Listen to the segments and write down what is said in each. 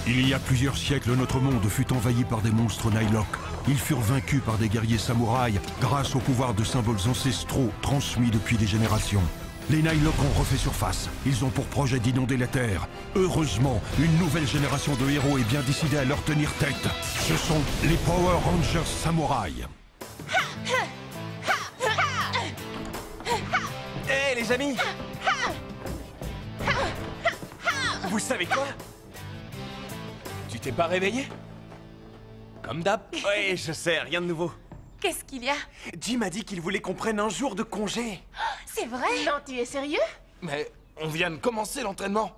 Il y a plusieurs siècles, notre monde fut envahi par des monstres Nihilok. Ils furent vaincus par des guerriers samouraïs grâce au pouvoir de symboles ancestraux transmis depuis des générations. Les Nihilok ont refait surface. Ils ont pour projet d'inonder la Terre. Heureusement, une nouvelle génération de héros est bien décidée à leur tenir tête. Ce sont les Power Rangers samouraïs. Hé les amis! Vous savez quoi? Tu t'es pas réveillé? Comme d'hab. Oui, je sais, rien de nouveau. Qu'est-ce qu'il y a? Jim a dit qu'il voulait qu'on prenne un jour de congé. C'est vrai? Non, tu es sérieux? Mais on vient de commencer l'entraînement.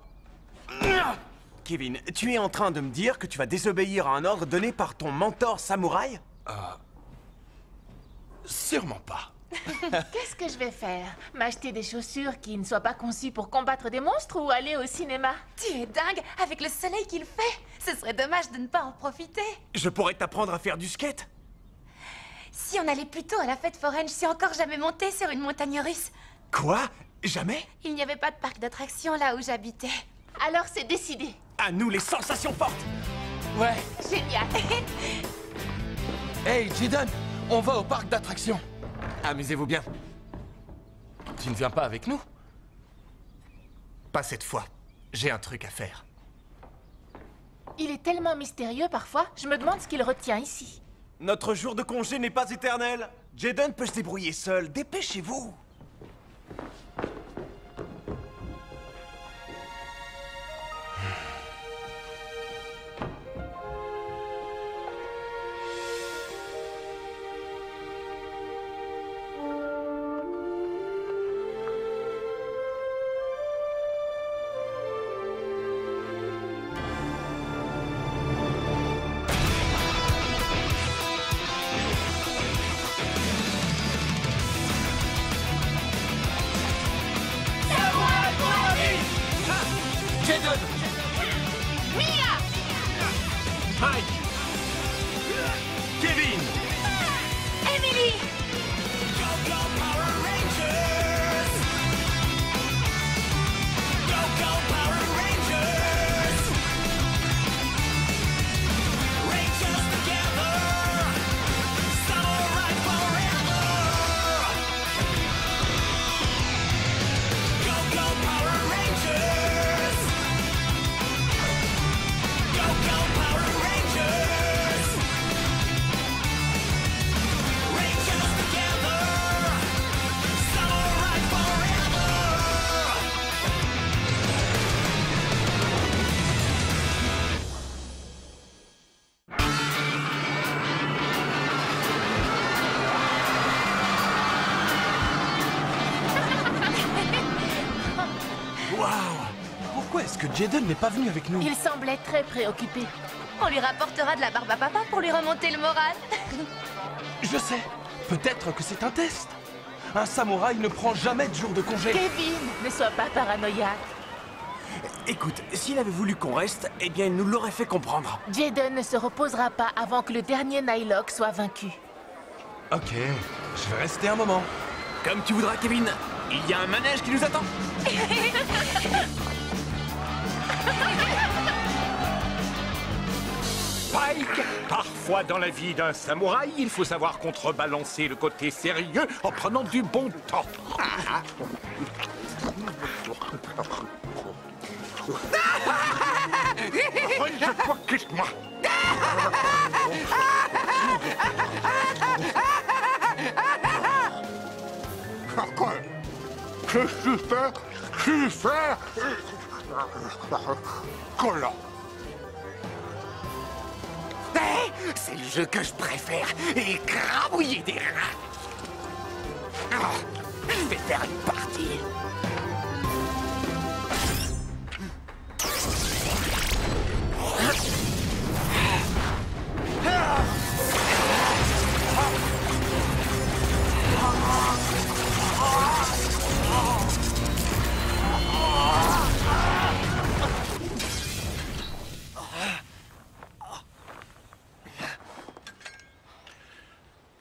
Kevin, tu es en train de me dire que tu vas désobéir à un ordre donné par ton mentor samouraï? Sûrement pas. Qu'est-ce que je vais faire? M'acheter des chaussures qui ne soient pas conçues pour combattre des monstres ou aller au cinéma? Tu es dingue avec le soleil qu'il fait. Ce serait dommage de ne pas en profiter. Je pourrais t'apprendre à faire du skate. Si on allait plutôt à la fête foraine, je suis encore jamais montée sur une montagne russe. Quoi? Jamais? Il n'y avait pas de parc d'attractions là où j'habitais. Alors c'est décidé. À nous les sensations fortes! Ouais. Génial. Hey, Jaden, on va au parc d'attractions. Amusez-vous bien. Tu ne viens pas avec nous? Pas cette fois. J'ai un truc à faire. Il est tellement mystérieux parfois, je me demande ce qu'il retient ici. Notre jour de congé n'est pas éternel. Jaden peut se débrouiller seul. Dépêchez-vous. Jaden! Mia! Mike! Kevin! Emily! Waouh! Pourquoi est-ce que Jaden n'est pas venu avec nous? Il semblait très préoccupé. On lui rapportera de la barbe à papa pour lui remonter le moral. Je sais. Peut-être que c'est un test. Un samouraï ne prend jamais de jour de congé. Kevin, ne sois pas paranoïaque. Écoute, s'il avait voulu qu'on reste, eh bien il nous l'aurait fait comprendre. Jaden ne se reposera pas avant que le dernier Nihilok soit vaincu. Ok, je vais rester un moment. Comme tu voudras, Kevin. Il y a un manège qui nous attend. Pike, parfois dans la vie d'un samouraï, il faut savoir contrebalancer le côté sérieux en prenant du bon temps. Toi, quitte-moi. Quoi? Qu'est-ce que tu fais? Tu fais? Collant. C'est le jeu que je préfère. Écrabouiller des rats. Je vais faire une partie.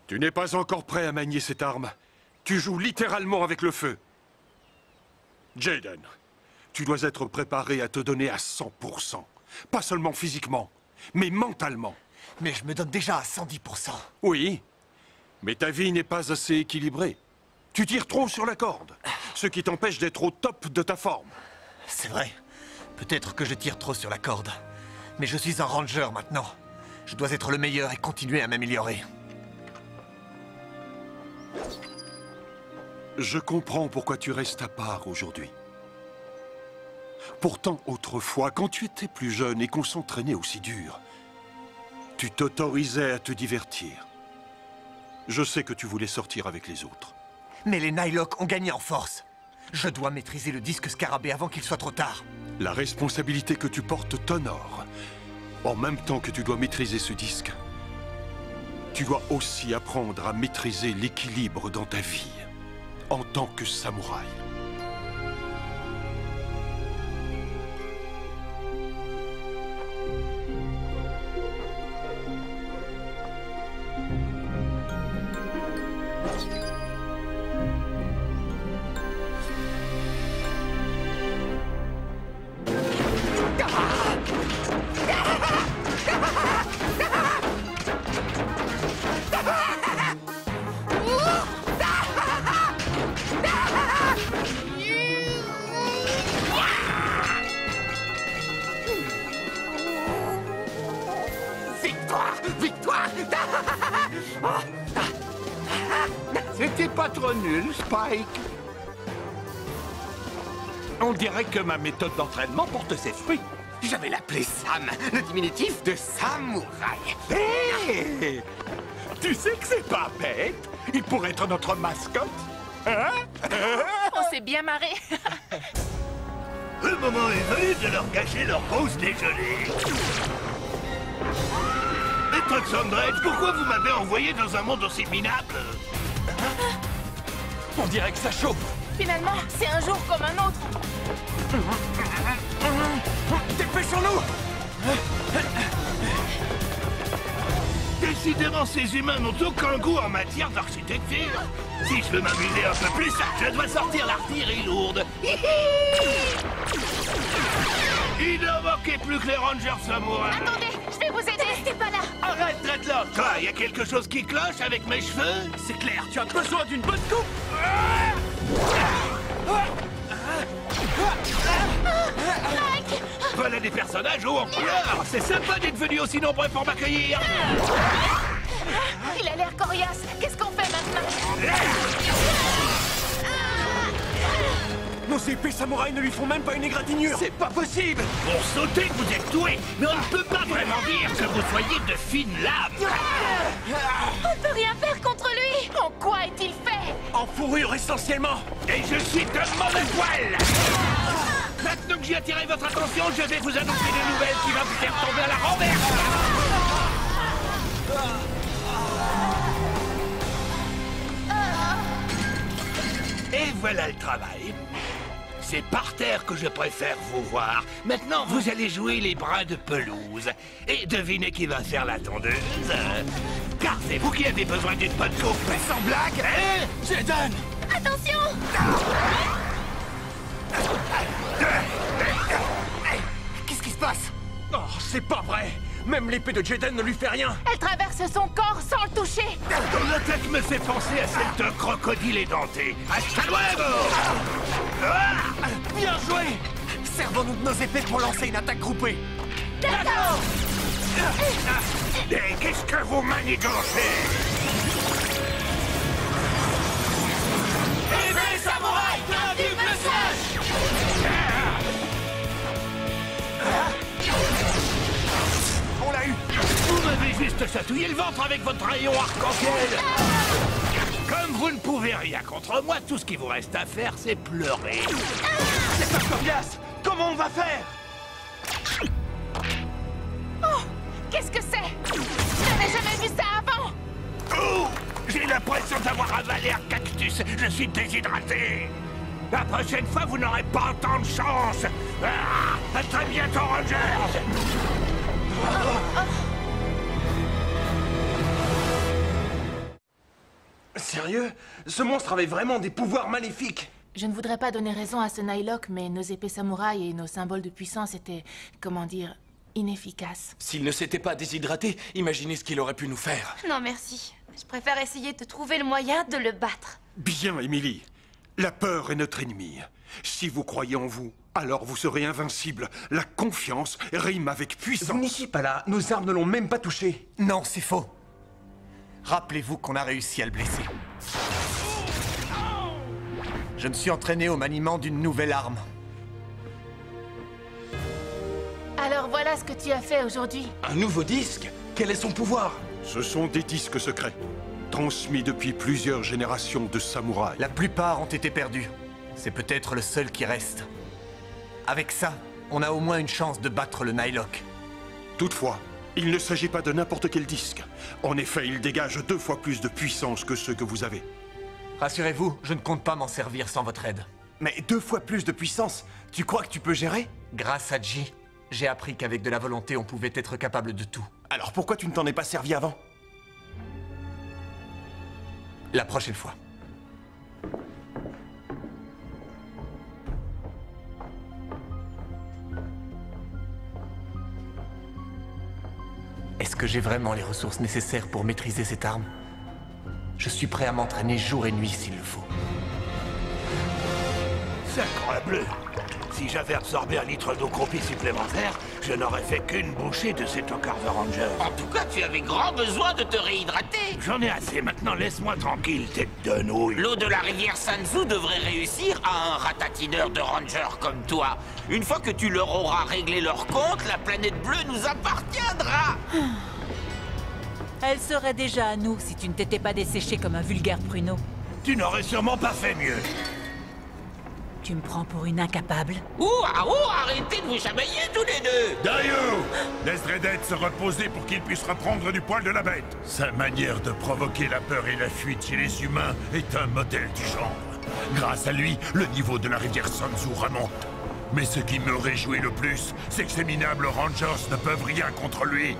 Tu n'es pas encore prêt à manier cette arme. Tu joues littéralement avec le feu. Jaden, tu dois être préparé à te donner à 100%. Pas seulement physiquement, mais mentalement. Mais je me donne déjà à 110%. Oui, mais ta vie n'est pas assez équilibrée. Tu tires trop sur la corde, ce qui t'empêche d'être au top de ta forme. C'est vrai. Peut-être que je tire trop sur la corde. Mais je suis un ranger maintenant. Je dois être le meilleur et continuer à m'améliorer. Je comprends pourquoi tu restes à part aujourd'hui. Pourtant, autrefois, quand tu étais plus jeune et qu'on s'entraînait aussi dur, tu t'autorisais à te divertir. Je sais que tu voulais sortir avec les autres. Mais les Nightlock ont gagné en force. Je dois maîtriser le disque scarabée avant qu'il soit trop tard. La responsabilité que tu portes t'honore. En même temps que tu dois maîtriser ce disque, tu dois aussi apprendre à maîtriser l'équilibre dans ta vie, en tant que samouraï. C'était pas trop nul, Spike. On dirait que ma méthode d'entraînement porte ses fruits. Je vais l'appeler Sam, le diminutif de samouraï. Hé! Tu sais que c'est pas bête. Il pourrait être notre mascotte. Hein? On s'est bien marré. Le moment est venu de leur gâcher leur pause déjeuner. Maître Xandred, pourquoi vous m'avez envoyé dans un monde aussi minable? On dirait que ça chauffe. Finalement, c'est un jour comme un autre. Dépêchons-nous. Décidément, ces humains n'ont aucun goût en matière d'architecture. Si je veux m'amuser un peu plus, je dois sortir l'artillerie lourde. Il ne manquait plus que les rangers samouraïs. Attendez, je vais vous aider. Restez pas là. Arrête, Dreadlock. Quoi, y a quelque chose qui cloche avec mes cheveux? C'est clair, tu as besoin d'une bonne coupe. Voilà des personnages hauts en couleur. C'est sympa d'être venus aussi nombreux pour m'accueillir. Il a l'air coriace. Qu'est-ce qu'on fait maintenant? Nos épées samouraïs ne lui font même pas une égratignure. C'est pas possible. Pour sauter, vous êtes doué, mais on ne peut pas vraiment dire que vous soyez de fines lames. On peut rien faire contre lui. En quoi est-il fait? En fourrure essentiellement. Et je suis de mauvais poil. Maintenant que j'ai attiré votre attention, je vais vous annoncer des nouvelles qui vont vous faire tomber à la renverse. Et voilà le travail. C'est par terre que je préfère vous voir. Maintenant, vous allez jouer les bras de pelouse. Et devinez qui va faire la tondeuse. Car c'est vous qui avez besoin d'une bonne coupe. Sans blague, Hein? Jaden. Attention! qu'est-ce qui se passe? Oh, c'est pas vrai. Même l'épée de Jaden ne lui fait rien. Elle traverse son corps sans le toucher. Ton attaque me fait penser à celle d'un crocodile édenté. Hasta luego! Bien joué. Servons-nous de nos épées pour lancer une attaque groupée. D'accord. Et qu'est-ce que vous manigancez? Épée samouraï d'un double slash. On l'a eu. Vous m'avez juste chatouillé le ventre avec votre rayon arc-en-ciel. Comme vous ne pouvez rien contre moi, tout ce qui vous reste à faire, c'est pleurer. C'est pas coriace. Comment on va faire? Oh, qu'est-ce que c'est? Je n'avais jamais vu ça avant. Oh, j'ai l'impression d'avoir avalé un cactus. Je suis déshydraté. La prochaine fois, vous n'aurez pas autant de chance. À très bientôt, Rangers. Sérieux? Ce monstre avait vraiment des pouvoirs maléfiques. Je ne voudrais pas donner raison à ce Nightlock, mais nos épées samouraïs et nos symboles de puissance étaient, comment dire, inefficace. S'il ne s'était pas déshydraté, imaginez ce qu'il aurait pu nous faire. Non, merci. Je préfère essayer de trouver le moyen de le battre. Bien, Emily. La peur est notre ennemi. Si vous croyez en vous, alors vous serez invincible. La confiance rime avec puissance. Vous n'étiez pas là. Nos armes ne l'ont même pas touché. Non, c'est faux. Rappelez-vous qu'on a réussi à le blesser. Je me suis entraîné au maniement d'une nouvelle arme. Alors voilà ce que tu as fait aujourd'hui. Un nouveau disque? Quel est son pouvoir? Ce sont des disques secrets, transmis depuis plusieurs générations de samouraïs. La plupart ont été perdus. C'est peut-être le seul qui reste. Avec ça, on a au moins une chance de battre le Nightlock. Toutefois, il ne s'agit pas de n'importe quel disque. En effet, il dégage 2 fois plus de puissance que ceux que vous avez. Rassurez-vous, je ne compte pas m'en servir sans votre aide. Mais 2 fois plus de puissance. Tu crois que tu peux gérer? Grâce à Ji, j'ai appris qu'avec de la volonté, on pouvait être capable de tout. Alors pourquoi tu ne t'en es pas servi avant? La prochaine fois. Est-ce que j'ai vraiment les ressources nécessaires pour maîtriser cette arme? Je suis prêt à m'entraîner jour et nuit s'il le faut. Sacrebleu! Si j'avais absorbé 1 litre d'eau croupie supplémentaire, je n'aurais fait qu'une bouchée de cet Ocar the Ranger. En tout cas, tu avais grand besoin de te réhydrater. J'en ai assez, maintenant laisse-moi tranquille, tête de nouille. L'eau de la rivière Sanzu devrait réussir à un ratatineur de ranger comme toi. Une fois que tu leur auras réglé leur compte, la planète bleue nous appartiendra. Elle serait déjà à nous si tu ne t'étais pas desséché comme un vulgaire pruneau. Tu n'aurais sûrement pas fait mieux. Tu me prends pour une incapable? Arrêtez de vous chamailler tous les deux. Dario! Laisse Dreadhead se reposer pour qu'il puisse reprendre du poil de la bête. Sa manière de provoquer la peur et la fuite chez les humains est un modèle du genre. Grâce à lui, le niveau de la rivière Sanzu remonte. Mais ce qui me réjouit le plus, c'est que ces minables Rangers ne peuvent rien contre lui.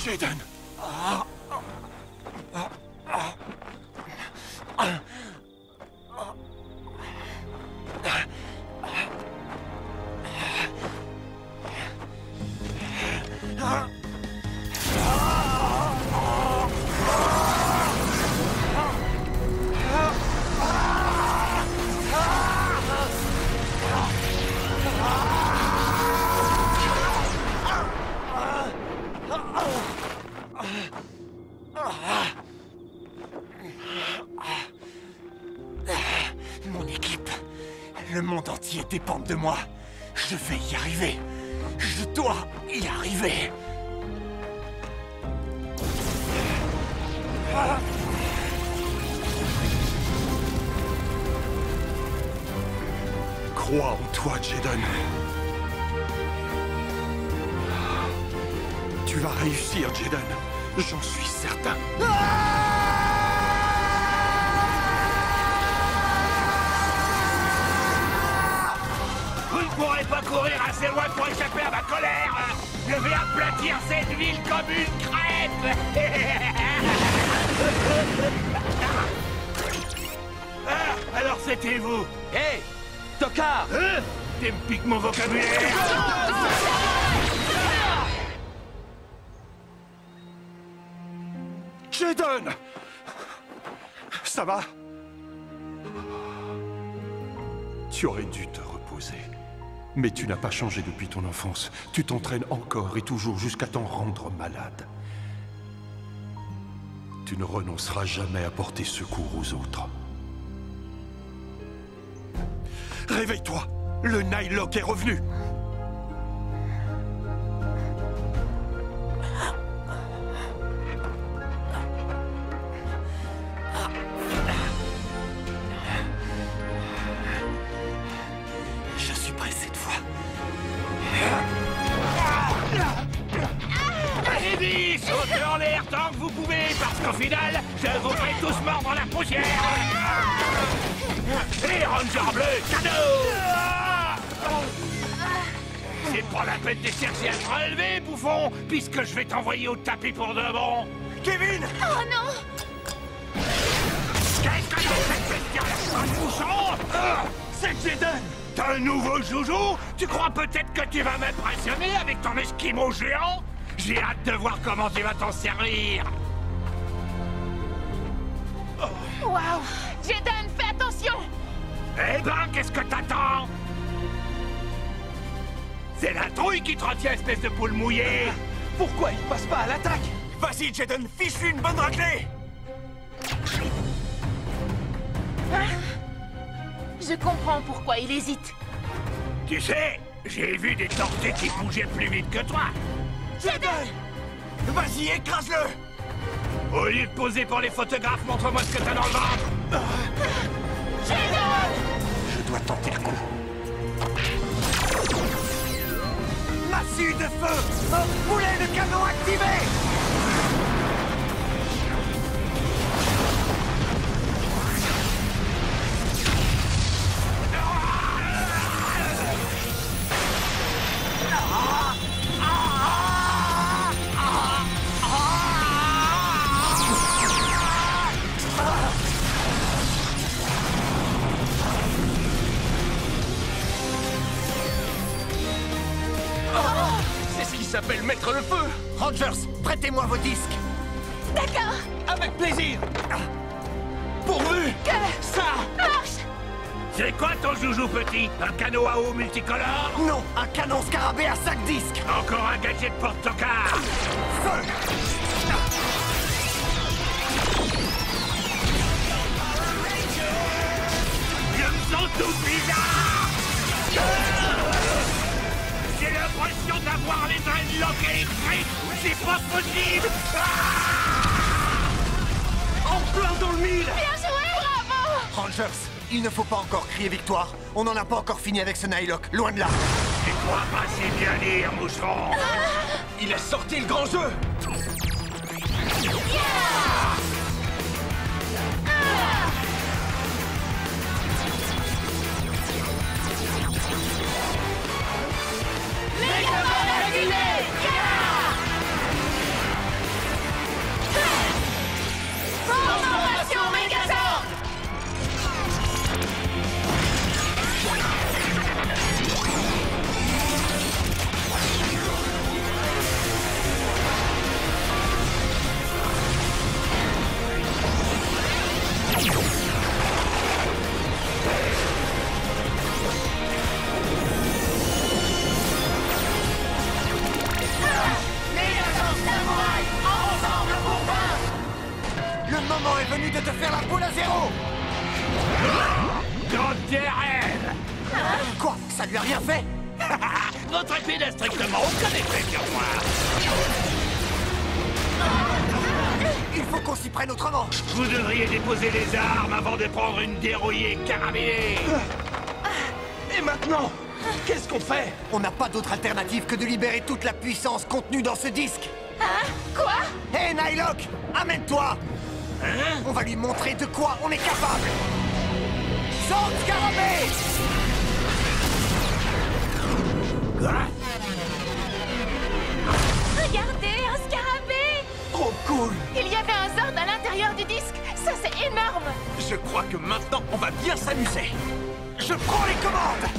Jaden! Mon équipe, le monde entier dépend de moi. Je vais y arriver. Je dois y arriver. Crois en toi, Jaden. Tu vas réussir, Jaden. J'en suis certain. Vous ne pourrez pas courir assez loin pour échapper à ma colère. Je vais aplatir cette ville comme une crêpe. Ah, alors c'était vous. Hé, Tokar! Tu me piques mon vocabulaire. Jaden! Ça va? Tu aurais dû te reposer. Mais tu n'as pas changé depuis ton enfance. Tu t'entraînes encore et toujours jusqu'à t'en rendre malade. Tu ne renonceras jamais à porter secours aux autres. Réveille-toi! Le Nightlock est revenu! Je suis prêt cette fois. Allez vite, sautez en l'air tant que vous pouvez, parce qu'au final, je vous ferai tous mordre la poussière. Ranger bleu, cadeau! C'est pas la peine de chercher à te relever, bouffon, puisque je vais t'envoyer au tapis pour de bon. Kevin! Oh non! Qu'est-ce que c'est cette bestiale? Un bouchon? C'est Jaden! T'as un nouveau joujou? Tu crois peut-être que tu vas m'impressionner avec ton esquimau géant? J'ai hâte de voir comment tu vas t'en servir! Waouh! Jaden, fais attention! Eh ben, qu'est-ce que t'attends? C'est la trouille qui te retient, espèce de poule mouillée! Pourquoi il passe pas à l'attaque? Vas-y, Jaden, fiche-lui une bonne raclée! Je comprends pourquoi il hésite. Tu sais, j'ai vu des tortues qui bougeaient plus vite que toi! Jaden! Vas-y, écrase-le! Au lieu de poser pour les photographes, montre-moi ce que t'as dans le ventre! Je dois tenter le coup. Massue de feu! Un boulet de canon activé! S'appelle mettre le feu. Rangers, prêtez-moi vos disques. D'accord. Avec plaisir. Pourvu Que ça marche. C'est quoi ton joujou petit? Un canot à eau multicolore? Non, un canon scarabée à 5 disques. Encore un gadget porte-tocard. Feu! Je me sens tout bizarre. J'ai l'impression d'avoir les dreadlocks électriques. C'est pas possible. En plein dans le mille. Bien joué. Bravo. Rangers, il ne faut pas encore crier victoire. On n'en a pas encore fini avec ce Nylock, loin de là. Tu crois pas si bien dire, moucheron? Il a sorti le grand jeu. Transformation Megazord. Le moment est venu de te faire la boule à zéro. Dans tes rêves. Quoi? Ça lui a rien fait? Votre épée n'a strictement aucun effet sur moi. Il faut qu'on s'y prenne autrement. Vous devriez déposer les armes avant de prendre une dérouillée carabinée. Et maintenant, qu'est-ce qu'on fait? On n'a pas d'autre alternative que de libérer toute la puissance contenue dans ce disque. Hein? Quoi? Hé, Nylock, amène-toi. On va lui montrer de quoi on est capable. Sword Scarabée! Regardez, un scarabée. Trop cool. Il y avait un Zord à l'intérieur du disque. Ça, c'est énorme. Je crois que maintenant, on va bien s'amuser. Je prends les commandes.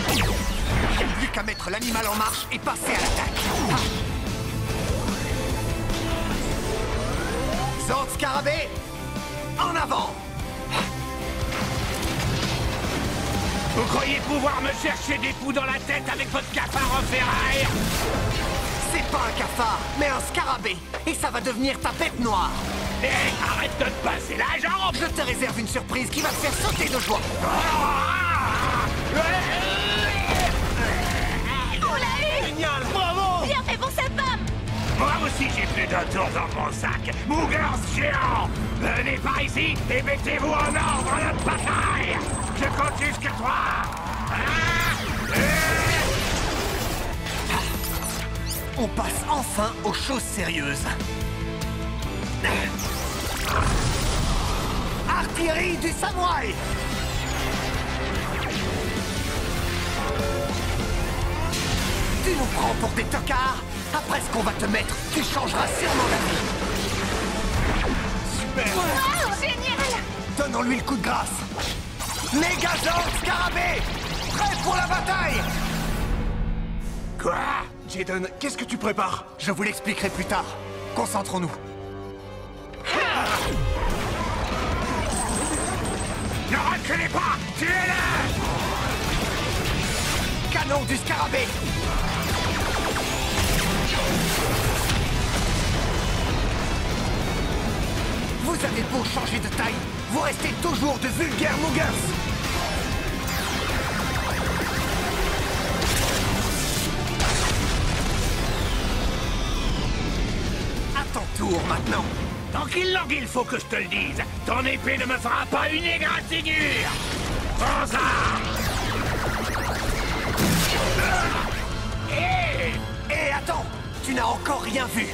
Il n'y a plus qu'à mettre l'animal en marche et passer à l'attaque. Sword Scarabée, en avant! Vous croyez pouvoir me chercher des coups dans la tête avec votre cafard en ferraille? C'est pas un cafard, mais un scarabée. Et ça va devenir ta bête noire. Hé, arrête de te passer la jambe! Je te réserve une surprise qui va te faire sauter de joie. On l'a eu. Génial, bravo. Bien fait pour cette femme. Moi aussi j'ai plus d'un tour dans mon sac. Mougers géant! Venez par ici et mettez-vous en ordre à notre bataille! Je compte jusqu'à 3! On passe enfin aux choses sérieuses. l'artillerie du samouraï. Tu nous prends pour des tocards? Après ce qu'on va te mettre, tu changeras sûrement d'avis. Super! Wow, génial! Donnons-lui le coup de grâce. Mégazord Scarabée! Prêt pour la bataille! Quoi? Jaden, qu'est-ce que tu prépares? Je vous l'expliquerai plus tard. Concentrons-nous. Ne reculez pas! Tuez-le! Canon du Scarabée! Vous avez beau changer de taille, vous restez toujours de vulgaires Moogers! À ton tour maintenant! Tranquille, Languille, faut que je te le dise. Ton épée ne me fera pas une égratignure. Prends ça! Hé, attends! Tu n'as encore rien vu!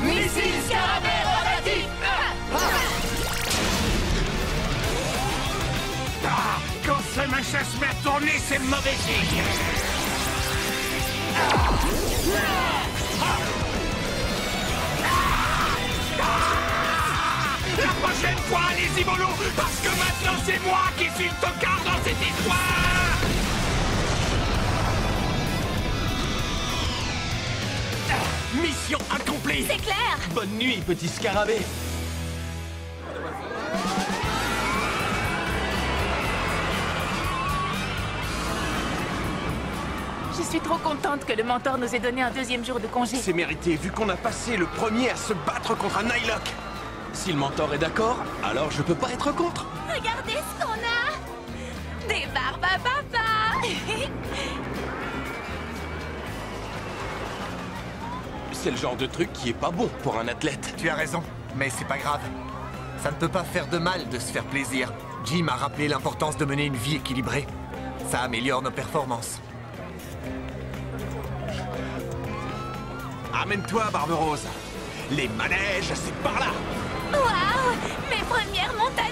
Missile Scarabée rotatif! Ah, quand ce machin se met à tourner, c'est mauvais signe. La prochaine fois, allez-y mollo, parce que maintenant c'est moi qui suis le tocard dans cette histoire. Mission accomplie! C'est clair! Bonne nuit, petit scarabée! Je suis trop contente que le mentor nous ait donné un deuxième jour de congé. C'est mérité, vu qu'on a passé le premier à se battre contre un Nightlock. Si le mentor est d'accord, alors je peux pas être contre. Regardez ce qu'on a! Des barbes à papa! C'est le genre de truc qui est pas bon pour un athlète. Tu as raison, mais c'est pas grave. Ça ne peut pas faire de mal de se faire plaisir. Jim a rappelé l'importance de mener une vie équilibrée. Ça améliore nos performances. Amène-toi, Barbe Rose. Les manèges, c'est par là. Waouh! Mes premières montagnes